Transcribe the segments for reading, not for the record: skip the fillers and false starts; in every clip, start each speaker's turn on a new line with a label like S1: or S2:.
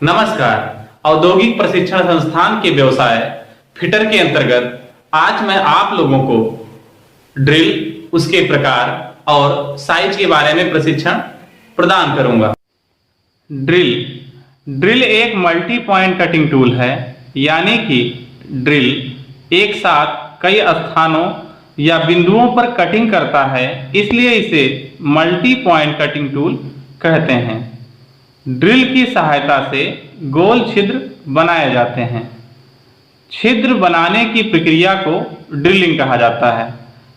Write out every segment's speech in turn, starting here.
S1: नमस्कार। औद्योगिक प्रशिक्षण संस्थान के व्यवसाय फिटर के अंतर्गत आज मैं आप लोगों को ड्रिल, उसके प्रकार और साइज के बारे में प्रशिक्षण प्रदान करूंगा। ड्रिल एक मल्टी पॉइंट कटिंग टूल है, यानी कि ड्रिल एक साथ कई स्थानों या बिंदुओं पर कटिंग करता है, इसलिए इसे मल्टी पॉइंट कटिंग टूल कहते हैं। ड्रिल की सहायता से गोल छिद्र बनाए जाते हैं। छिद्र बनाने की प्रक्रिया को ड्रिलिंग कहा जाता है,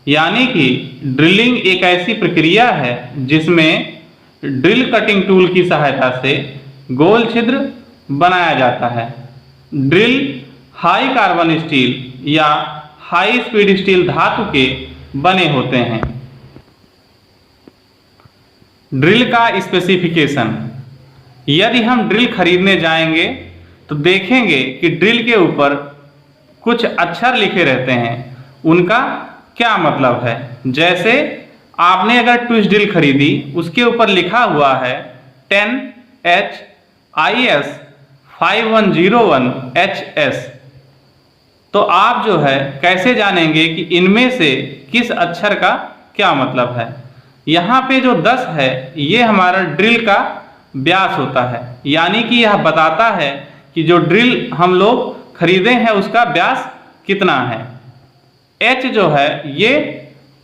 S1: यानी कि ड्रिलिंग एक ऐसी प्रक्रिया है जिसमें ड्रिल कटिंग टूल की सहायता से गोल छिद्र बनाया जाता है। ड्रिल हाई कार्बन स्टील या हाई स्पीड स्टील धातु के बने होते हैं। ड्रिल का स्पेसिफिकेशन। यदि हम ड्रिल खरीदने जाएंगे तो देखेंगे कि ड्रिल के ऊपर कुछ अक्षर लिखे रहते हैं। उनका क्या मतलब है? जैसे आपने अगर ट्विस्ट ड्रिल खरीदी, उसके ऊपर लिखा हुआ है 10HIS 5101HS, तो आप जो है कैसे जानेंगे कि इनमें से किस अक्षर का क्या मतलब है? यहाँ पे जो 10 है, ये हमारा ड्रिल का व्यास होता है, यानी कि यह बताता है कि जो ड्रिल हम लोग खरीदे हैं उसका व्यास कितना है। H जो है ये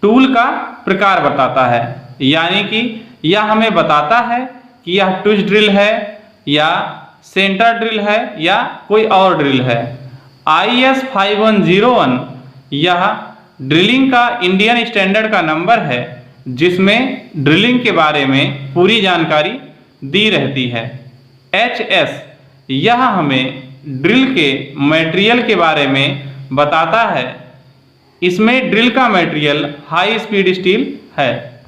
S1: टूल का प्रकार बताता है, यानी कि यह हमें बताता है कि यह ट्विस्ट ड्रिल है या सेंटर ड्रिल है या कोई और ड्रिल है। IS 5101 यह ड्रिलिंग का इंडियन स्टैंडर्ड का नंबर है, जिसमें ड्रिलिंग के बारे में पूरी जानकारी दी रहती है। HS यह हमें ड्रिल के मटेरियल के बारे में बताता है। इसमें ड्रिल का मटेरियल हाई स्पीड स्टील है।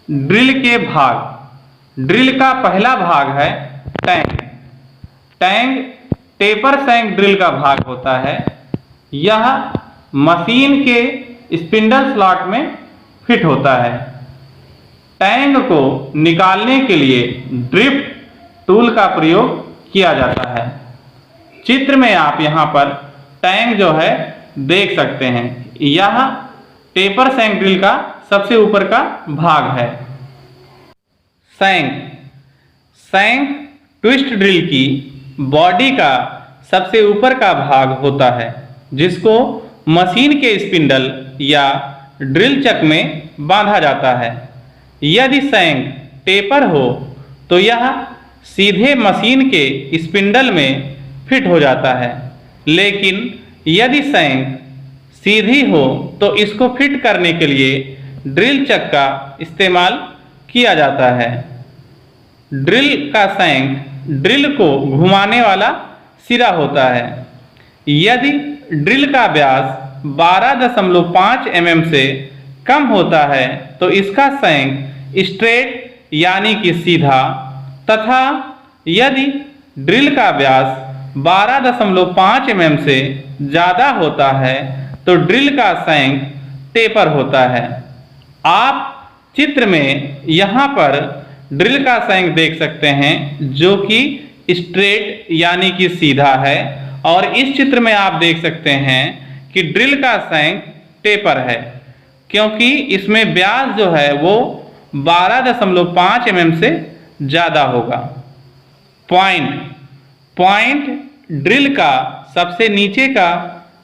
S1: ड्रिल के भाग। ड्रिल का पहला भाग है टैंग। टैंग टेपर सैंक ड्रिल का भाग होता है। यह मशीन के स्पिंडल स्लॉट में फिट होता है। टैंग को निकालने के लिए ड्रिफ्ट टूल का प्रयोग किया जाता है। चित्र में आप यहाँ पर टैंग जो है देख सकते हैं। यह टेपर सैंक ड्रिल का सबसे ऊपर का भाग है। सैंक। सैंक ट्विस्ट ड्रिल की बॉडी का सबसे ऊपर का भाग होता है, जिसको मशीन के स्पिंडल या ड्रिल चक में बांधा जाता है। यदि सैंक टेपर हो तो यह सीधे मशीन के स्पिंडल में फिट हो जाता है, लेकिन यदि सैंक सीधी हो तो इसको फिट करने के लिए ड्रिल चक का इस्तेमाल किया जाता है। ड्रिल का सैंक ड्रिल को घुमाने वाला सिरा होता है। यदि ड्रिल का व्यास 12.5 mm से कम होता है तो इसका सैंक स्ट्रेट यानी कि सीधा, तथा यदि ड्रिल का व्यास 12.5 mm से ज़्यादा होता है तो ड्रिल का सैंक टेपर होता है। आप चित्र में यहाँ पर ड्रिल का सैंक देख सकते हैं, जो कि स्ट्रेट यानी कि सीधा है, और इस चित्र में आप देख सकते हैं कि ड्रिल का सैंक टेपर है, क्योंकि इसमें व्यास जो है वो 12.5 mm से ज़्यादा होगा। पॉइंट। पॉइंट ड्रिल का सबसे नीचे का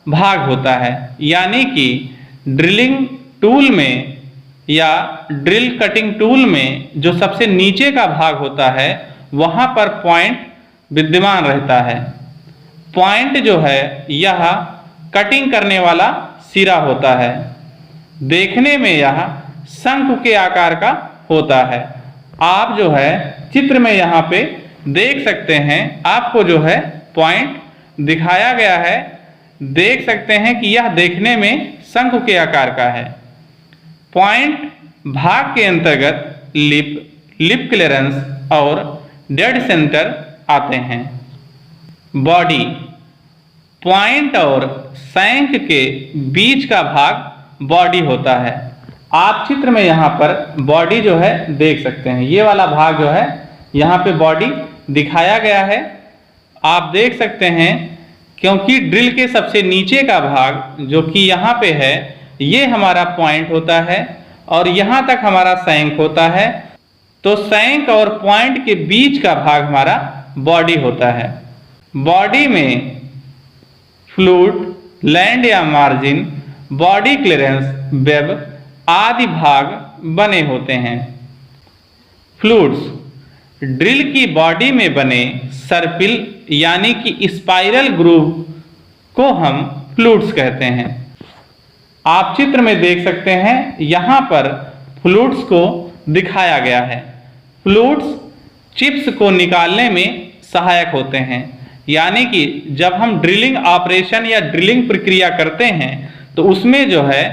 S1: भाग होता है, यानी कि ड्रिलिंग टूल में या ड्रिल कटिंग टूल में जो सबसे नीचे का भाग होता है, वहाँ पर पॉइंट विद्यमान रहता है। पॉइंट जो है यह कटिंग करने वाला सिरा होता है। देखने में यह शंकु के आकार का होता है। आप जो है चित्र में यहाँ पे देख सकते हैं, आपको जो है पॉइंट दिखाया गया है। देख सकते हैं कि यह देखने में शंकु के आकार का है। पॉइंट भाग के अंतर्गत लिप क्लियरेंस और डेड सेंटर आते हैं। बॉडी। पॉइंट और सैंक के बीच का भाग बॉडी होता है। आप चित्र में यहाँ पर बॉडी जो है देख सकते हैं। ये वाला भाग जो है यहाँ पे बॉडी दिखाया गया है। आप देख सकते हैं, क्योंकि ड्रिल के सबसे नीचे का भाग जो कि यहाँ पे है, ये हमारा पॉइंट होता है और यहाँ तक हमारा सैंक होता है। तो सैंक और पॉइंट के बीच का भाग हमारा बॉडी होता है। बॉडी में फ्लूट, लैंड या मार्जिन, बॉडी क्लियरेंस, वेब आदि भाग बने होते हैं। फ्लूट्स, ड्रिल की बॉडी में बने सर्पिल यानी कि स्पाइरल ग्रूव को हम फ्लूट्स कहते हैं। आप चित्र में देख सकते हैं, यहाँ पर फ्लूट्स को दिखाया गया है। फ्लूट्स चिप्स को निकालने में सहायक होते हैं, यानी कि जब हम ड्रिलिंग ऑपरेशन या ड्रिलिंग प्रक्रिया करते हैं तो उसमें जो है,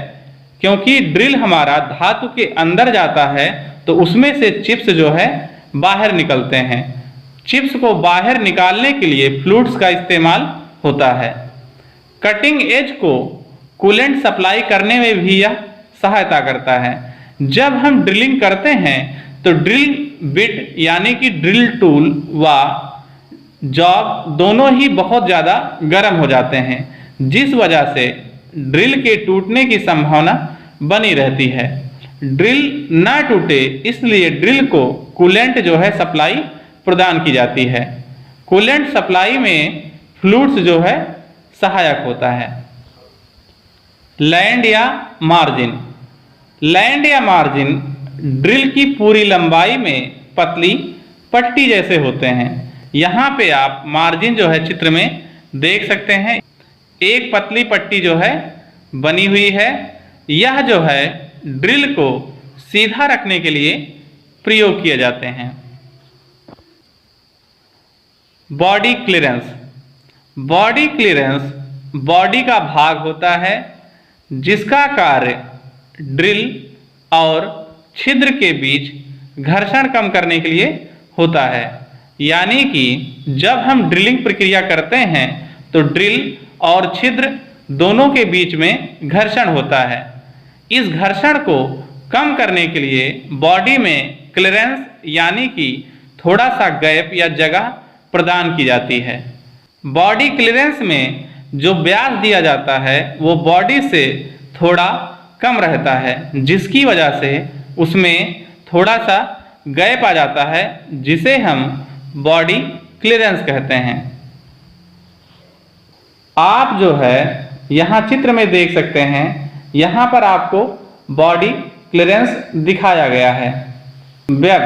S1: क्योंकि ड्रिल हमारा धातु के अंदर जाता है तो उसमें से चिप्स जो है बाहर निकलते हैं। चिप्स को बाहर निकालने के लिए फ्लूट्स का इस्तेमाल होता है। कटिंग एज को कूलेंट सप्लाई करने में भी यह सहायता करता है। जब हम ड्रिलिंग करते हैं तो ड्रिल बिट यानी कि ड्रिल टूल व जॉब दोनों ही बहुत ज़्यादा गर्म हो जाते हैं, जिस वजह से ड्रिल के टूटने की संभावना बनी रहती है। ड्रिल ना टूटे इसलिए ड्रिल को कूलेंट जो है सप्लाई प्रदान की जाती है। कूलेंट सप्लाई में फ्लूट्स जो है सहायक होता है। लैंड या मार्जिन, लैंड या मार्जिन ड्रिल की पूरी लंबाई में पतली पट्टी जैसे होते हैं। यहाँ पे आप मार्जिन जो है चित्र में देख सकते हैं, एक पतली पट्टी जो है बनी हुई है। यह जो है ड्रिल को सीधा रखने के लिए प्रयोग किए जाते हैं। Body clearance, body clearance body का भाग होता है जिसका कार्य ड्रिल और छिद्र के बीच घर्षण कम करने के लिए होता है। यानी कि जब हम ड्रिलिंग प्रक्रिया करते हैं तो ड्रिल और छिद्र दोनों के बीच में घर्षण होता है। इस घर्षण को कम करने के लिए बॉडी में क्लियरेंस यानी कि थोड़ा सा गैप या जगह प्रदान की जाती है। बॉडी क्लियरेंस में जो व्यास दिया जाता है वो बॉडी से थोड़ा कम रहता है, जिसकी वजह से उसमें थोड़ा सा गैप आ जाता है, जिसे हम बॉडी क्लियरेंस कहते हैं। आप जो है यहाँ चित्र में देख सकते हैं, यहाँ पर आपको बॉडी क्लियरेंस दिखाया गया है। वेब,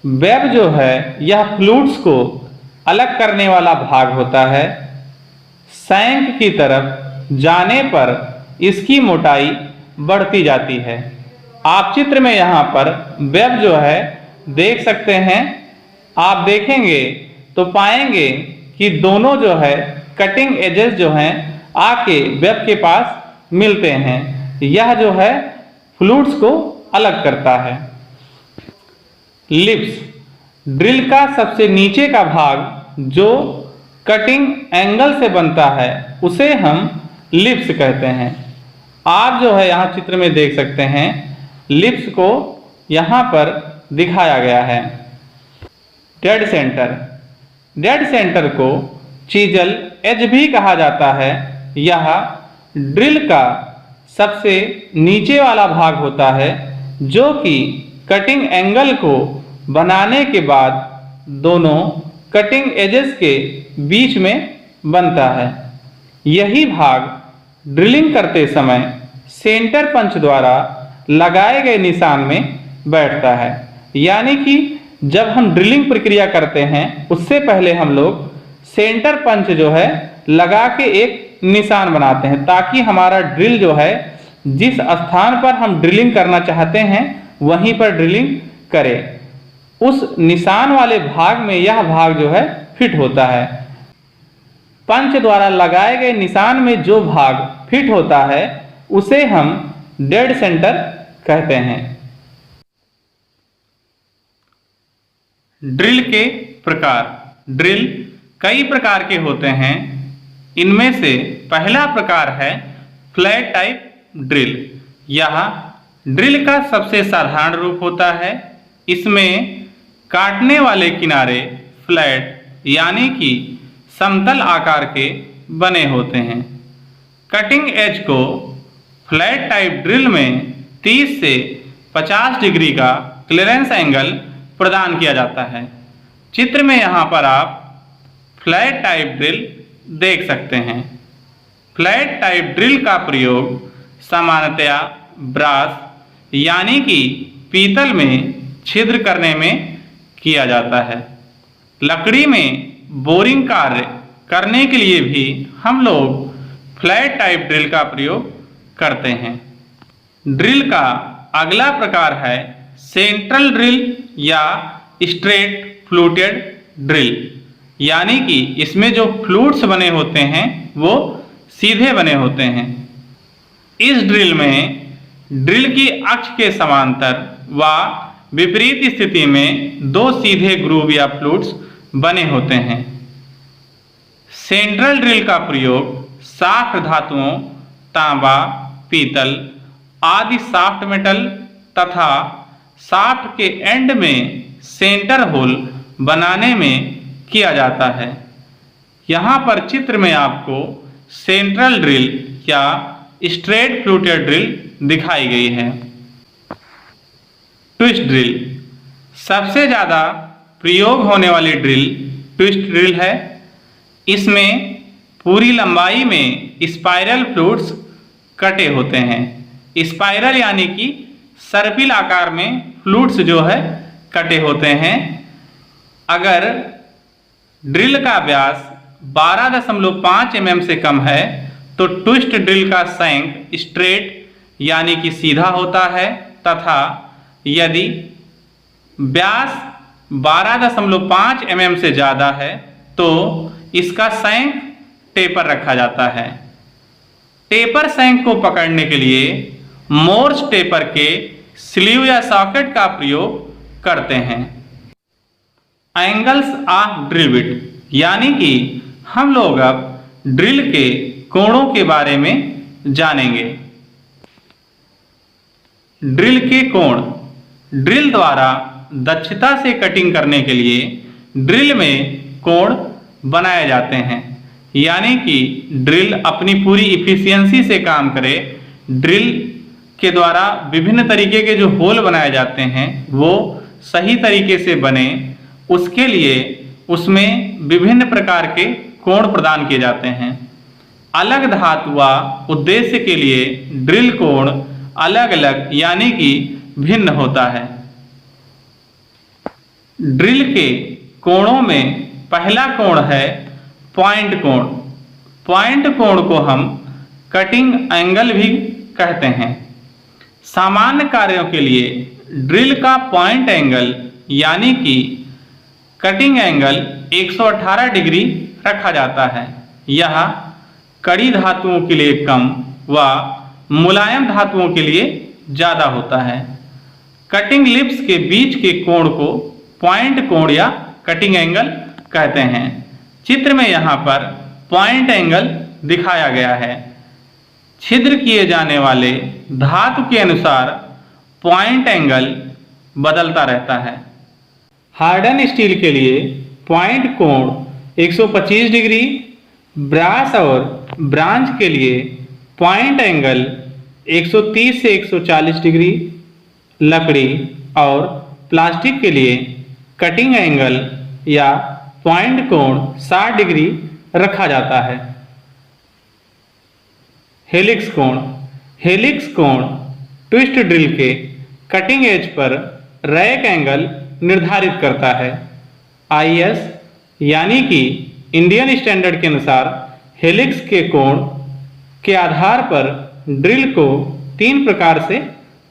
S1: वेब जो है यह फ्लूट्स को अलग करने वाला भाग होता है। सैंक की तरफ जाने पर इसकी मोटाई बढ़ती जाती है। आप चित्र में यहाँ पर वेब जो है देख सकते हैं। आप देखेंगे तो पाएंगे कि दोनों जो है कटिंग एजेस जो हैं आके वेब के पास मिलते हैं। यह जो है फ्लूट्स को अलग करता है। लिप्स, ड्रिल का सबसे नीचे का भाग जो कटिंग एंगल से बनता है उसे हम लिप्स कहते हैं। आप जो है यहाँ चित्र में देख सकते हैं, लिप्स को यहाँ पर दिखाया गया है। डेड सेंटर, डेड सेंटर को चीजल एज भी कहा जाता है। यह ड्रिल का सबसे नीचे वाला भाग होता है जो कि कटिंग एंगल को बनाने के बाद दोनों कटिंग एजेस के बीच में बनता है। यही भाग ड्रिलिंग करते समय सेंटर पंच द्वारा लगाए गए निशान में बैठता है। यानी कि जब हम ड्रिलिंग प्रक्रिया करते हैं उससे पहले हम लोग सेंटर पंच जो है लगा के एक निशान बनाते हैं, ताकि हमारा ड्रिल जो है जिस स्थान पर हम ड्रिलिंग करना चाहते हैं वहीं पर ड्रिलिंग करे। उस निशान वाले भाग में यह भाग जो है फिट होता है। पंच द्वारा लगाए गए निशान में जो भाग फिट होता है उसे हम डेड सेंटर कहते हैं। ड्रिल के प्रकार, ड्रिल कई प्रकार के होते हैं। इनमें से पहला प्रकार है फ्लैट टाइप ड्रिल। यह ड्रिल का सबसे साधारण रूप होता है। इसमें काटने वाले किनारे फ्लैट यानी कि समतल आकार के बने होते हैं। कटिंग एज को फ्लैट टाइप ड्रिल में 30 से 50 डिग्री का क्लियरेंस एंगल प्रदान किया जाता है। चित्र में यहाँ पर आप फ्लैट टाइप ड्रिल देख सकते हैं। फ्लैट टाइप ड्रिल का प्रयोग सामान्यतया ब्रास यानी कि पीतल में छिद्र करने में किया जाता है। लकड़ी में बोरिंग कार्य करने के लिए भी हम लोग फ्लैट टाइप ड्रिल का प्रयोग करते हैं। ड्रिल का अगला प्रकार है सेंट्रल ड्रिल या स्ट्रेट फ्लूटेड ड्रिल, यानी कि इसमें जो फ्लूट्स बने होते हैं वो सीधे बने होते हैं। इस ड्रिल में ड्रिल की अक्ष के समांतर व विपरीत स्थिति में दो सीधे ग्रूव या फ्लूट्स बने होते हैं। सेंट्रल ड्रिल का प्रयोग साफ्ट धातुओं तांबा, पीतल आदि साफ्ट मेटल तथा शाफ्ट के एंड में सेंटर होल बनाने में किया जाता है। यहाँ पर चित्र में आपको सेंट्रल ड्रिल या स्ट्रेट फ्लूटेड ड्रिल दिखाई गई है। ट्विस्ट ड्रिल सबसे ज़्यादा प्रयोग होने वाली ड्रिल ट्विस्ट ड्रिल है। इसमें पूरी लंबाई में स्पाइरल फ्लूट्स कटे होते हैं। स्पाइरल यानी कि सर्पिल आकार में फ्लूट्स जो है कटे होते हैं। अगर ड्रिल का व्यास 12.5 mm से कम है तो ट्विस्ट ड्रिल का सैंक स्ट्रेट यानी कि सीधा होता है, तथा यदि व्यास 12.5 mm से ज़्यादा है तो इसका सैंक टेपर रखा जाता है। टेपर सैंक को पकड़ने के लिए मोर्स टेपर के स्लीव या सॉकेट का प्रयोग करते हैं। एंगल्स ऑफ ड्रिल बिट, यानी कि हम लोग अब ड्रिल के कोणों के बारे में जानेंगे। ड्रिल के कोण, ड्रिल द्वारा दक्षता से कटिंग करने के लिए ड्रिल में कोण बनाए जाते हैं, यानी कि ड्रिल अपनी पूरी इफिशियंसी से काम करे। ड्रिल के द्वारा विभिन्न तरीके के जो होल बनाए जाते हैं वो सही तरीके से बने, उसके लिए उसमें विभिन्न प्रकार के कोण प्रदान किए जाते हैं। अलग धातु व उद्देश्य के लिए ड्रिल कोण अलग अलग यानी कि भिन्न होता है। ड्रिल के कोणों में पहला कोण है पॉइंट कोण। पॉइंट कोण को हम कटिंग एंगल भी कहते हैं। सामान्य कार्यों के लिए ड्रिल का पॉइंट एंगल यानी कि कटिंग एंगल 118 डिग्री रखा जाता है। यह कड़ी धातुओं के लिए कम व मुलायम धातुओं के लिए ज़्यादा होता है। कटिंग लिप्स के बीच के कोण को पॉइंट कोण या कटिंग एंगल कहते हैं। चित्र में यहाँ पर पॉइंट एंगल दिखाया गया है। छिद्र किए जाने वाले धातु के अनुसार पॉइंट एंगल बदलता रहता है। हार्डन स्टील के लिए पॉइंट कोण 125 डिग्री, ब्रास और ब्रांच के लिए पॉइंट एंगल 130 से 140 डिग्री, लकड़ी और प्लास्टिक के लिए कटिंग एंगल या पॉइंट कोण 60 डिग्री रखा जाता है। हेलिक्स कोण, हेलिक्स कोण ट्विस्ट ड्रिल के कटिंग एज पर रैक एंगल निर्धारित करता है। IS यानी कि इंडियन स्टैंडर्ड के अनुसार हेलिक्स के कोण के आधार पर ड्रिल को 3 प्रकार से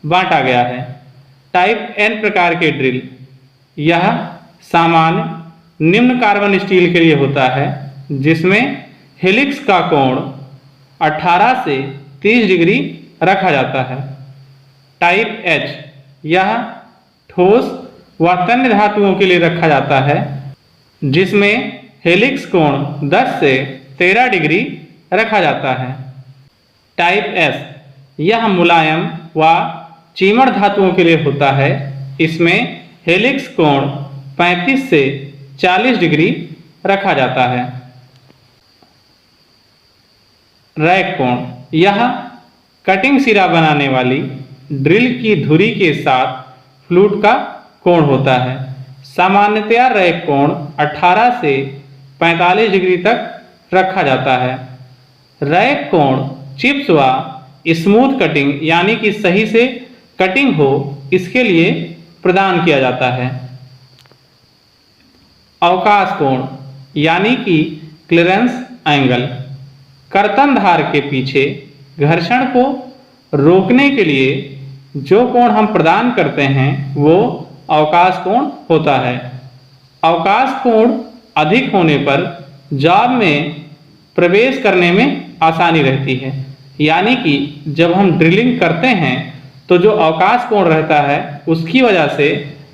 S1: बांटा गया है। टाइप N प्रकार के ड्रिल, यह सामान्य निम्न कार्बन स्टील के लिए होता है, जिसमें हेलिक्स का कोण 18 से 30 डिग्री रखा जाता है। टाइप H, यह ठोस व तन्य धातुओं के लिए रखा जाता है, जिसमें हेलिक्स कोण 10 से 13 डिग्री रखा जाता है। टाइप S, यह मुलायम व चीमड़ धातुओं के लिए होता है। इसमें हेलिक्स कोण 35 से 40 डिग्री रखा जाता है। रैक कोण, यह कटिंग सिरा बनाने वाली ड्रिल की धुरी के साथ फ्लूट का कोण होता है। सामान्यतया रैक कोण 18 से 45 डिग्री तक रखा जाता है। रैक कोण चिप्स व स्मूथ कटिंग यानी कि सही से कटिंग हो, इसके लिए प्रदान किया जाता है। अवकाश कोण यानी कि क्लियरेंस एंगल, कर्तन धार के पीछे घर्षण को रोकने के लिए जो कोण हम प्रदान करते हैं वो अवकाश कोण होता है। अवकाश कोण अधिक होने पर जॉब में प्रवेश करने में आसानी रहती है, यानी कि जब हम ड्रिलिंग करते हैं तो जो अवकाश कोण रहता है उसकी वजह से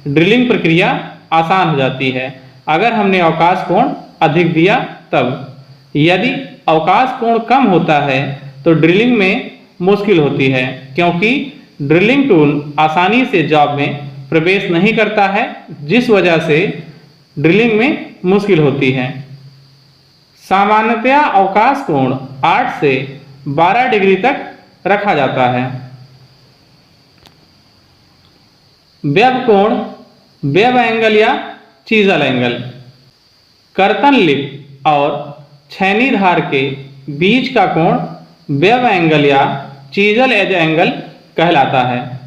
S1: ड्रिलिंग प्रक्रिया आसान हो जाती है। अगर हमने अवकाश कोण अधिक दिया तब, यदि अवकाश कोण कम होता है तो ड्रिलिंग में मुश्किल होती है, क्योंकि ड्रिलिंग टूल आसानी से जॉब में प्रवेश नहीं करता है, जिस वजह से ड्रिलिंग में मुश्किल होती है। सामान्यतया अवकाश कोण 8 से 12 डिग्री तक रखा जाता है। वेब कोण, वेब एंगल या चीजल एंगल, कर्तन लिप और छैनी धार के बीच का कोण वेब एंगल या चीजल एज एंगल कहलाता है।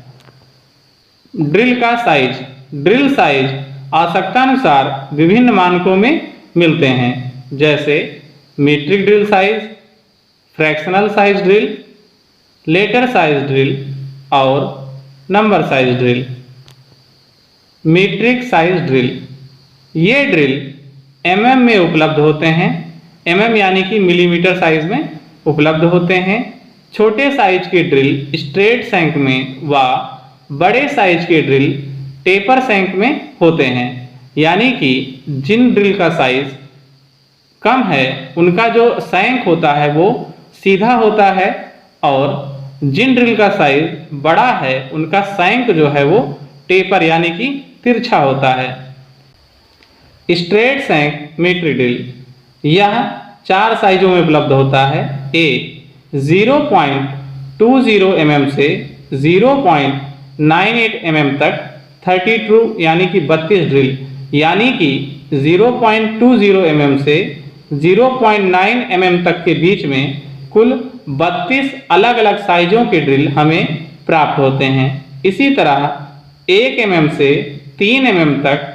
S1: ड्रिल का साइज, ड्रिल साइज आवश्यकतानुसार विभिन्न मानकों में मिलते हैं, जैसे metric drill size, fractional size drill, letter size drill और number size drill. Metric size drill, ये ड्रिल mm में उपलब्ध होते हैं, mm यानी कि मिलीमीटर साइज में उपलब्ध होते हैं। छोटे साइज के ड्रिल स्ट्रेट सैंक में व बड़े साइज के ड्रिल टेपर सैंक में होते हैं, यानी कि जिन ड्रिल का साइज कम है उनका जो सैंक होता है वो सीधा होता है, और जिन ड्रिल का साइज बड़ा है उनका सैंक जो है वो टेपर यानी कि तिरछा होता है। स्ट्रेट सैंक मीट्रिक ड्रिल, यह 4 साइजों में उपलब्ध होता है। ए 0.20 mm से 0.98 mm तक 32 यानी कि 32 ड्रिल, यानी कि 0.20 mm से 0.9 mm तक के बीच में कुल 32 अलग अलग साइजों के ड्रिल हमें प्राप्त होते हैं। इसी तरह 1 mm से 3 mm तक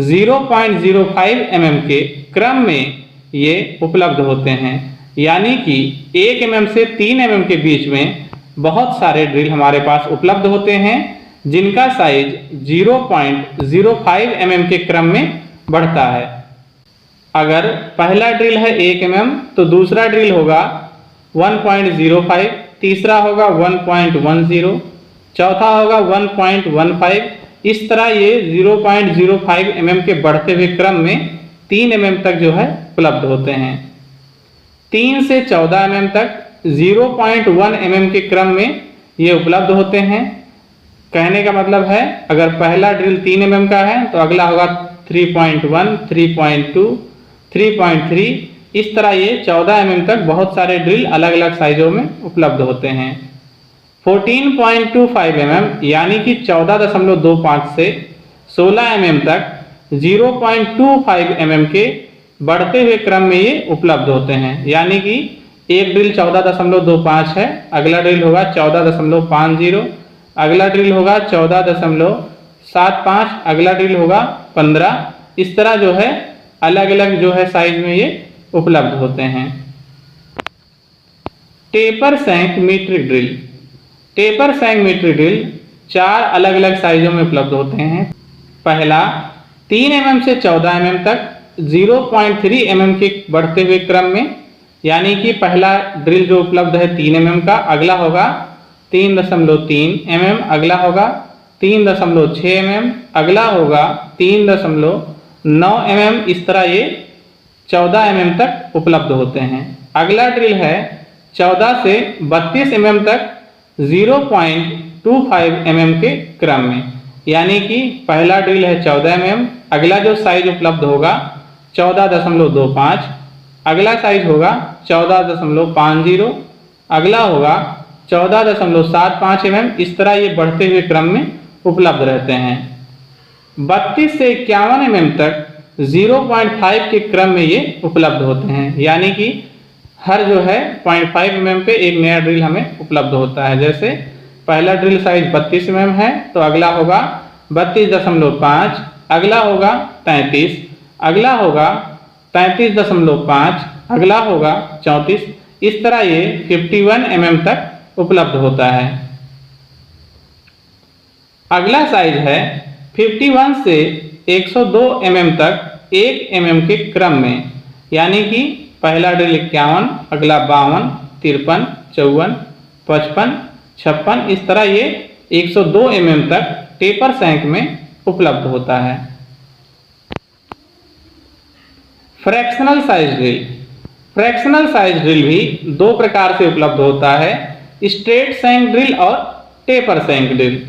S1: 0.05 mm के क्रम में ये उपलब्ध होते हैं, यानी कि 1 mm से 3 mm के बीच में बहुत सारे ड्रिल हमारे पास उपलब्ध होते हैं, जिनका साइज 0.05 mm के क्रम में बढ़ता है। अगर पहला ड्रिल है 1 mm तो दूसरा ड्रिल होगा 1.05, तीसरा होगा 1.10, चौथा होगा 1.15। इस तरह ये 0.05 mm के बढ़ते हुए क्रम में 3 mm तक जो है उपलब्ध होते हैं। 3 से 14 mm तक 0.1 mm के क्रम में ये उपलब्ध होते हैं। कहने का मतलब है अगर पहला ड्रिल 3 mm का है तो अगला होगा 3.1, 3.2, 3.3। इस तरह ये 14 mm तक बहुत सारे ड्रिल अलग अलग साइजों में उपलब्ध होते हैं। 14.25 mm यानी कि 14.25 से 16 mm तक 0.25 mm के बढ़ते हुए क्रम में ये उपलब्ध होते हैं, यानी कि एक ड्रिल 14.25 है, अगला ड्रिल होगा 14.50, अगला ड्रिल होगा 14.75, अगला ड्रिल होगा 15। इस तरह जो है अलग अलग जो है साइज में ये उपलब्ध होते हैं। Taper shank metric drill, taper shank metric drill 4 अलग अलग साइजों में उपलब्ध होते हैं। पहला 3 mm से 14 mm तक 0.3 mm के बढ़ते हुए क्रम में, यानी कि पहला ड्रिल जो उपलब्ध है 3 mm का, अगला होगा 3.3 mm, अगला होगा 3.6 mm, अगला होगा 3.9 mm। इस तरह ये 14 mm तक उपलब्ध होते हैं। अगला ड्रिल है 14 से 32 mm तक 0.25 mm के क्रम में, यानी कि पहला ड्रिल है 14 mm, अगला जो साइज उपलब्ध होगा 14.25, अगला साइज होगा 14.50, अगला होगा 14.75 mm। इस तरह ये बढ़ते हुए क्रम में उपलब्ध रहते हैं। 32 से 51 mm तक 0.5 के क्रम में ये उपलब्ध होते हैं, यानी कि हर जो है 0.5 mm पे एक नया ड्रिल हमें उपलब्ध होता है। जैसे पहला ड्रिल साइज 32 mm है, तो अगला होगा 32.5, अगला होगा 33, अगला होगा 33.5, अगला होगा 34। इस तरह ये 51 mm तक उपलब्ध होता है। अगला साइज है 51 से 102 mm तक 1 mm के क्रम में, यानी कि पहला ड्रिल 51, अगला 52, 53, 54, 55, 56। इस तरह ये 102 mm तक टेपर सैंक में उपलब्ध होता है। Fractional size drill. Fractional size drill भी दो प्रकार से उपलब्ध होता है, स्ट्रेट सैंक ड्रिल और टेपर सैंक ड्रिल।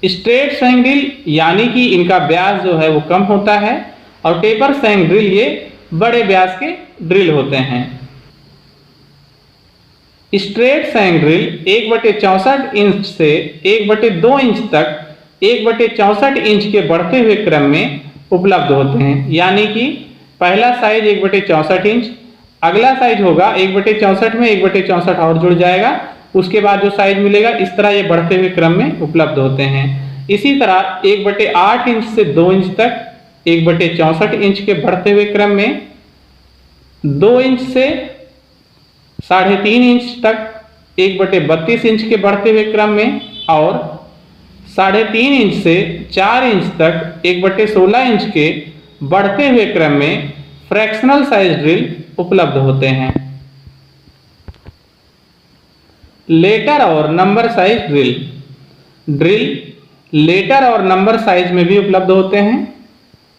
S1: स्ट्रेट सैंक ड्रिल यानी कि इनका व्यास जो है वो कम होता है, और टेपर सैंक ड्रिल ये बड़े व्यास के ड्रिल होते हैं। स्ट्रेट सैंक ड्रिल 1/64 इंच से 1/2 इंच तक 1/64 इंच के बढ़ते हुए क्रम में उपलब्ध होते हैं, यानी कि पहला साइज 1/64 इंच, अगला साइज होगा 1/64 में 1/64 और जुड़ जाएगा, उसके बाद जो साइज मिलेगा। इस तरह ये बढ़ते हुए क्रम में उपलब्ध होते हैं। इसी तरह 1/8 इंच से 2 इंच तक 1/64 इंच के बढ़ते हुए क्रम में, 2 इंच से 3.5 इंच तक 1/32 इंच के बढ़ते हुए क्रम में, और 3.5 इंच से 4 इंच तक 1/16 इंच के बढ़ते हुए क्रम में फ्रैक्शनल साइज ड्रिल उपलब्ध होते हैं। लेटर और number size drill. Drill letter और नंबर साइज में भी उपलब्ध होते हैं।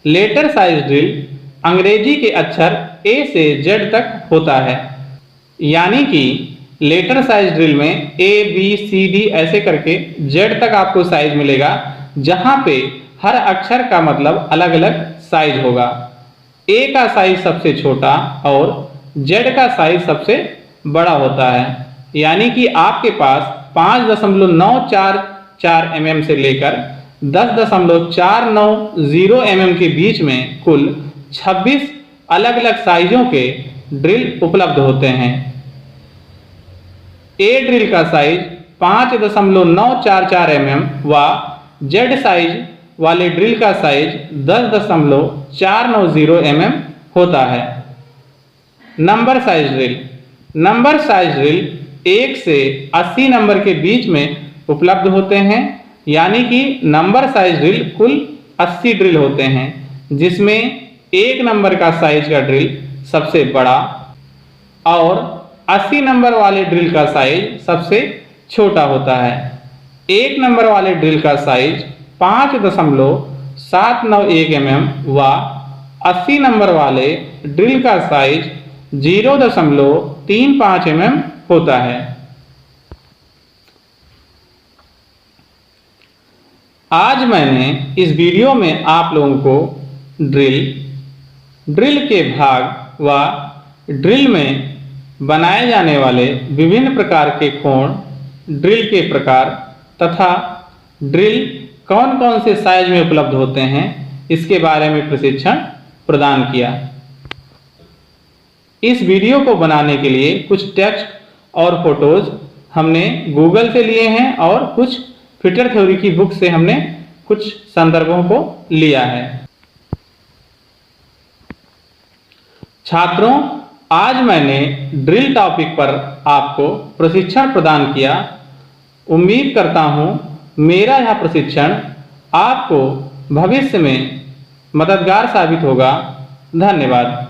S1: लेटर साइज ड्रिल अंग्रेजी के अक्षर A से Z तक होता है, यानी कि लेटर साइज ड्रिल में A, B, C, D ऐसे करके Z तक आपको साइज मिलेगा, जहां पे हर अक्षर का मतलब अलग अलग साइज होगा। A का साइज सबसे छोटा और Z का साइज सबसे बड़ा होता है, यानी कि आपके पास 5.944 mm से लेकर 10.490 mm के बीच में कुल 26 अलग अलग साइजों के ड्रिल उपलब्ध होते हैं। A ड्रिल का साइज 5.944 mm व Z साइज वाले ड्रिल का साइज 10.490 mm होता है। Number size drill. Number size drill 1 से 80 नंबर के बीच में उपलब्ध होते हैं, यानी कि नंबर साइज ड्रिल कुल 80 ड्रिल होते हैं, जिसमें 1 नंबर का साइज का ड्रिल सबसे बड़ा और 80 नंबर वाले ड्रिल का साइज सबसे छोटा होता है। 1 नंबर वाले ड्रिल का साइज 5.791 mm व 80 नंबर वाले ड्रिल का साइज 0.35 mm होता है। आज मैंने इस वीडियो में आप लोगों को ड्रिल के भाग व ड्रिल में बनाए जाने वाले विभिन्न प्रकार के कोण, ड्रिल के प्रकार तथा ड्रिल कौन कौन से साइज में उपलब्ध होते हैं, इसके बारे में प्रशिक्षण प्रदान किया। इस वीडियो को बनाने के लिए कुछ टेक्स्ट और फोटोज हमने गूगल से लिए हैं और कुछ फिटर थ्योरी की बुक से हमने कुछ संदर्भों को लिया है। छात्रों, आज मैंने ड्रिल टॉपिक पर आपको प्रशिक्षण प्रदान किया। उम्मीद करता हूं मेरा यह प्रशिक्षण आपको भविष्य में मददगार साबित होगा। धन्यवाद।